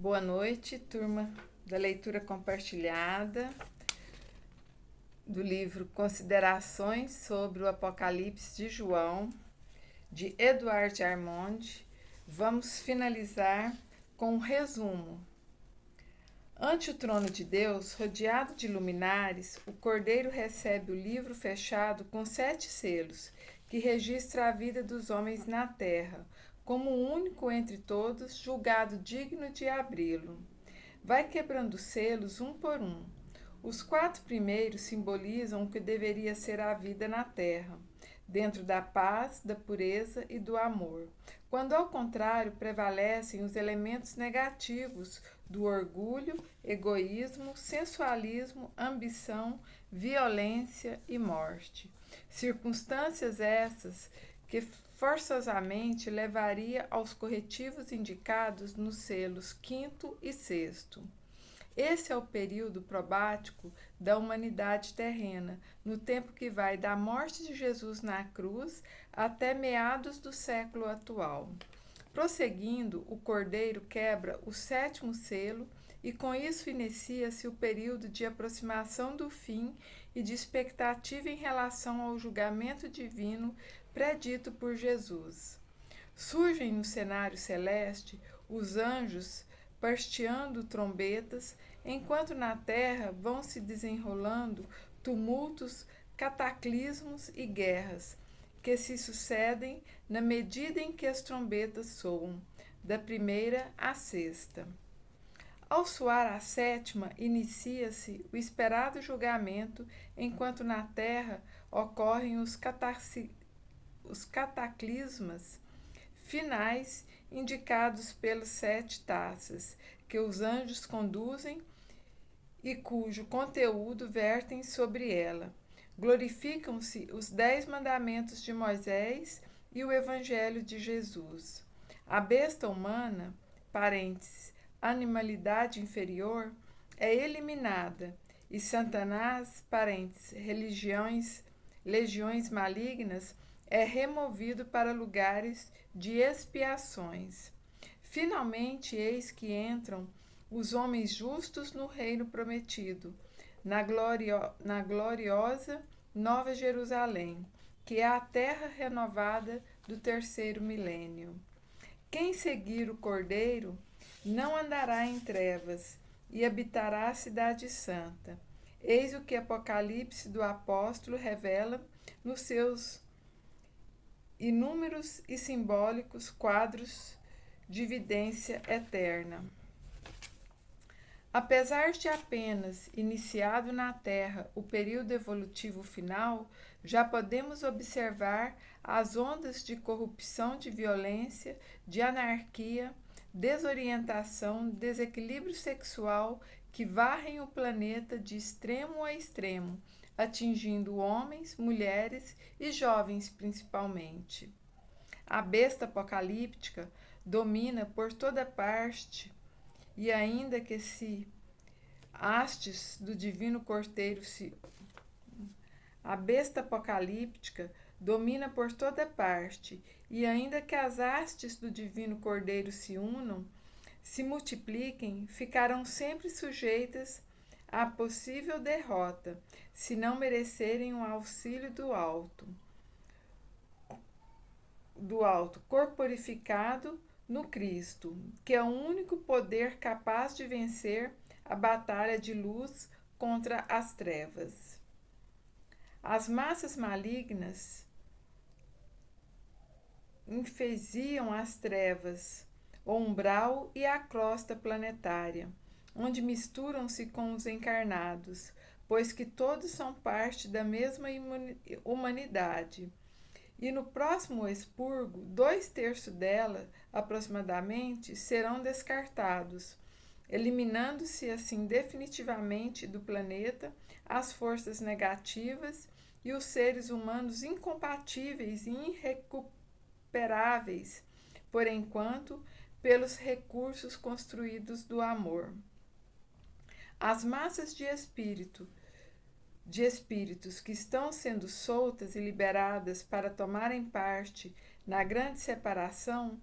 Boa noite, turma da leitura compartilhada do livro Considerações sobre o Apocalipse de João, de Edward Armond. Vamos finalizar com um resumo. Ante o trono de Deus, rodeado de luminares, o Cordeiro recebe o livro fechado com 7 selos, que registra a vida dos homens na terra, como o único entre todos, julgado digno de abri-lo. Vai quebrando selos um por um. Os 4 primeiros simbolizam o que deveria ser a vida na terra, dentro da paz, da pureza e do amor, quando ao contrário prevalecem os elementos negativos do orgulho, egoísmo, sensualismo, ambição, violência e morte. Circunstâncias essas que forçosamente levaria aos corretivos indicados nos selos quinto e sexto. Esse é o período probático da humanidade terrena, no tempo que vai da morte de Jesus na cruz até meados do século atual. Prosseguindo, o Cordeiro quebra o 7º selo e com isso inicia-se o período de aproximação do fim e de expectativa em relação ao julgamento divino predito por Jesus. Surgem no cenário celeste os anjos parteando trombetas, enquanto na terra vão se desenrolando tumultos, cataclismos e guerras, que se sucedem na medida em que as trombetas soam, da primeira à sexta. Ao soar a 7ª, inicia-se o esperado julgamento, enquanto na terra ocorrem os cataclismas finais indicados pelas 7 taças, que os anjos conduzem e cujo conteúdo vertem sobre ela. Glorificam-se os 10 mandamentos de Moisés e o Evangelho de Jesus. A besta humana, parênteses, animalidade inferior, é eliminada e Satanás, parênteses, legiões malignas, é removido para lugares de expiações. Finalmente, eis que entram os homens justos no reino prometido, na gloriosa Nova Jerusalém, que é a terra renovada do 3º milênio. Quem seguir o Cordeiro não andará em trevas e habitará a cidade santa. Eis o que Apocalipse do apóstolo revela nos seus inúmeros e simbólicos quadros de vidência eterna. Apesar de apenas iniciado na Terra o período evolutivo final, já podemos observar as ondas de corrupção, de violência, de anarquia, desorientação, desequilíbrio sexual que varrem o planeta de extremo a extremo, atingindo homens, mulheres e jovens principalmente. A besta apocalíptica domina por toda parte, e ainda que se hastes do divino cordeiro a besta apocalíptica domina por toda parte, e ainda que as hastes do divino cordeiro se unam, se multipliquem, ficarão sempre sujeitas à possível derrota, se não merecerem o auxílio do alto corporificado no Cristo, que é o único poder capaz de vencer a batalha de luz contra as trevas. As massas malignas enfeziam as trevas, o umbral e a crosta planetária, onde misturam-se com os encarnados, pois que todos são parte da mesma humanidade. E no próximo expurgo, 2/3 dela, aproximadamente, serão descartados, eliminando-se assim definitivamente do planeta as forças negativas e os seres humanos incompatíveis e irrecuperáveis, por enquanto, pelos recursos construídos do amor. As massas de espíritos que estão sendo soltas e liberadas para tomarem parte na grande separação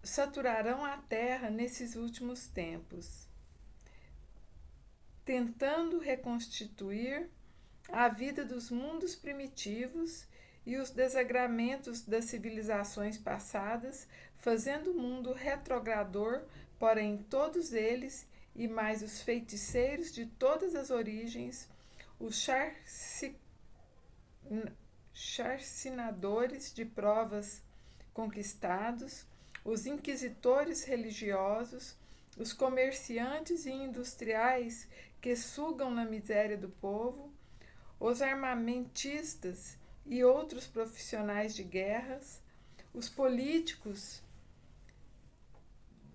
saturarão a terra nesses últimos tempos, tentando reconstituir a vida dos mundos primitivos e os desagramentos das civilizações passadas, fazendo o mundo retrogrador, porém todos eles, e mais os feiticeiros de todas as origens, os charcinadores de provas conquistados, os inquisitores religiosos, os comerciantes e industriais que sugam na miséria do povo, os armamentistas e outros profissionais de guerras, os políticos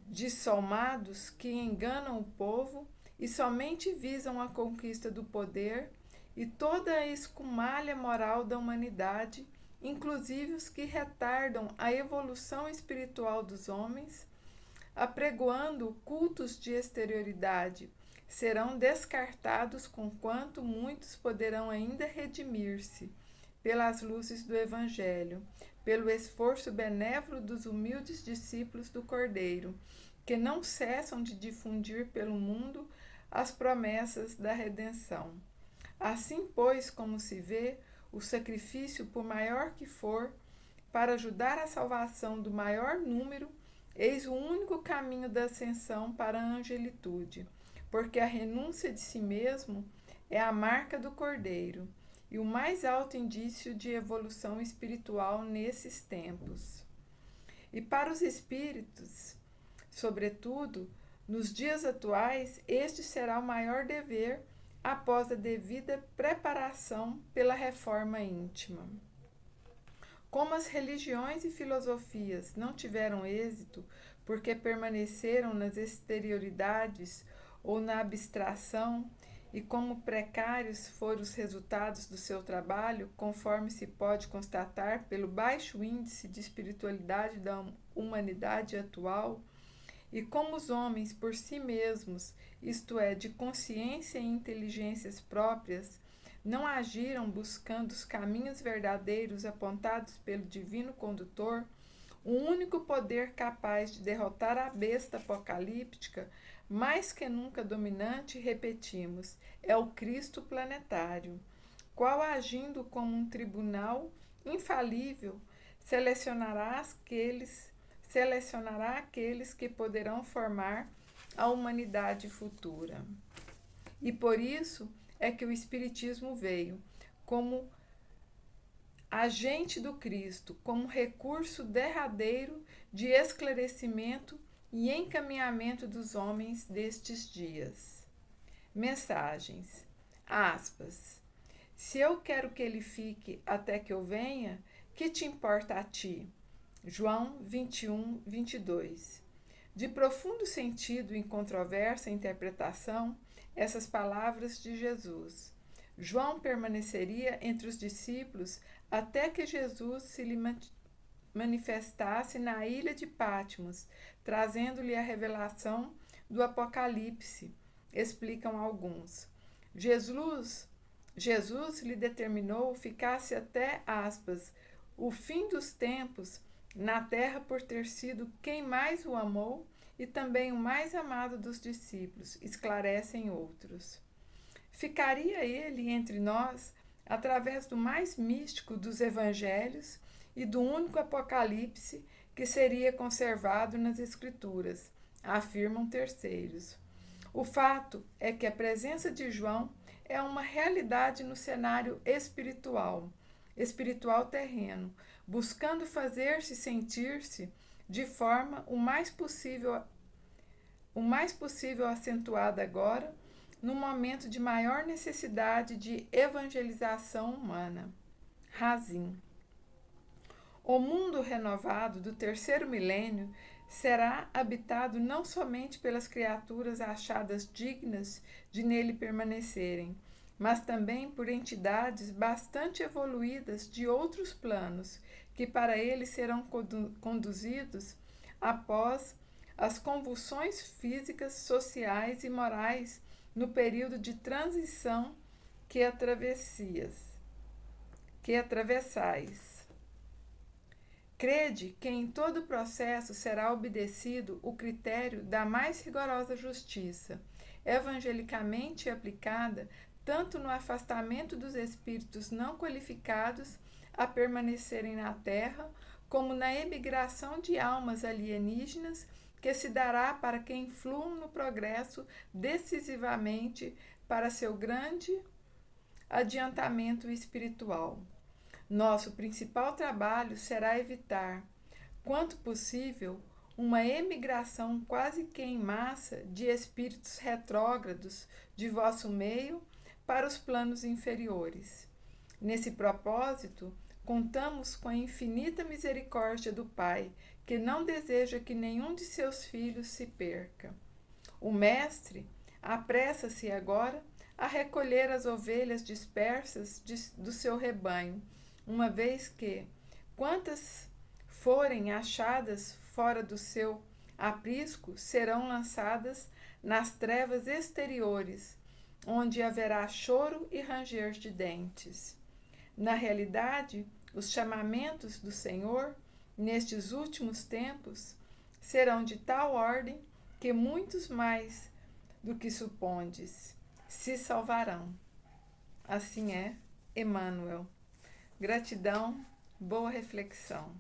dissolmados que enganam o povo e somente visam a conquista do poder, e toda a escumalha moral da humanidade, inclusive os que retardam a evolução espiritual dos homens, apregoando cultos de exterioridade, serão descartados conquanto muitos poderão ainda redimir-se pelas luzes do Evangelho, pelo esforço benévolo dos humildes discípulos do Cordeiro, que não cessam de difundir pelo mundo as promessas da redenção. Assim, pois, como se vê, o sacrifício, por maior que for, para ajudar a salvação do maior número, eis o único caminho da ascensão para a angelitude, porque a renúncia de si mesmo é a marca do Cordeiro e o mais alto indício de evolução espiritual nesses tempos. E para os espíritos, sobretudo, nos dias atuais, este será o maior dever após a devida preparação pela reforma íntima. Como as religiões e filosofias não tiveram êxito porque permaneceram nas exterioridades ou na abstração, e como precários foram os resultados do seu trabalho, conforme se pode constatar pelo baixo índice de espiritualidade da humanidade atual, e como os homens por si mesmos, isto é, de consciência e inteligências próprias, não agiram buscando os caminhos verdadeiros apontados pelo divino condutor, o único poder capaz de derrotar a besta apocalíptica, mais que nunca dominante, repetimos, é o Cristo planetário, qual, agindo como um tribunal infalível, selecionará aqueles que poderão formar a humanidade futura. E por isso é que o Espiritismo veio como agente do Cristo, como recurso derradeiro de esclarecimento e encaminhamento dos homens destes dias. Mensagens. Aspas. Se eu quero que ele fique até que eu venha, que te importa a ti? João 21, 22. De profundo sentido e incontroversa interpretação, essas palavras de Jesus. João permaneceria entre os discípulos até que Jesus se lhe manifestasse na ilha de Patmos, trazendo-lhe a revelação do Apocalipse, explicam alguns. Jesus lhe determinou ficasse até, aspas, o fim dos tempos na terra por ter sido quem mais o amou e também o mais amado dos discípulos, esclarecem outros. Ficaria ele entre nós através do mais místico dos evangelhos e do único Apocalipse que seria conservado nas Escrituras, afirmam terceiros. O fato é que a presença de João é uma realidade no cenário espiritual terreno, buscando fazer-se sentir-se de forma o mais possível acentuada agora, no momento de maior necessidade de evangelização humana. Razin. O mundo renovado do terceiro milênio será habitado não somente pelas criaturas achadas dignas de nele permanecerem, mas também por entidades bastante evoluídas de outros planos, que para ele serão conduzidos após as convulsões físicas, sociais e morais no período de transição que atravessais. Crede que em todo o processo será obedecido o critério da mais rigorosa justiça, evangelicamente aplicada tanto no afastamento dos espíritos não qualificados a permanecerem na Terra, como na emigração de almas alienígenas que se dará para quem influam no progresso decisivamente para seu grande adiantamento espiritual. Nosso principal trabalho será evitar, quanto possível, uma emigração quase que em massa de espíritos retrógrados de vosso meio para os planos inferiores. Nesse propósito, contamos com a infinita misericórdia do Pai, que não deseja que nenhum de seus filhos se perca. O Mestre apressa-se agora a recolher as ovelhas dispersas do seu rebanho, uma vez que, quantas forem achadas fora do seu aprisco, serão lançadas nas trevas exteriores, onde haverá choro e ranger de dentes. Na realidade, os chamamentos do Senhor, nestes últimos tempos, serão de tal ordem que muitos mais do que supondes se salvarão. Assim é, Emmanuel. Gratidão, boa reflexão.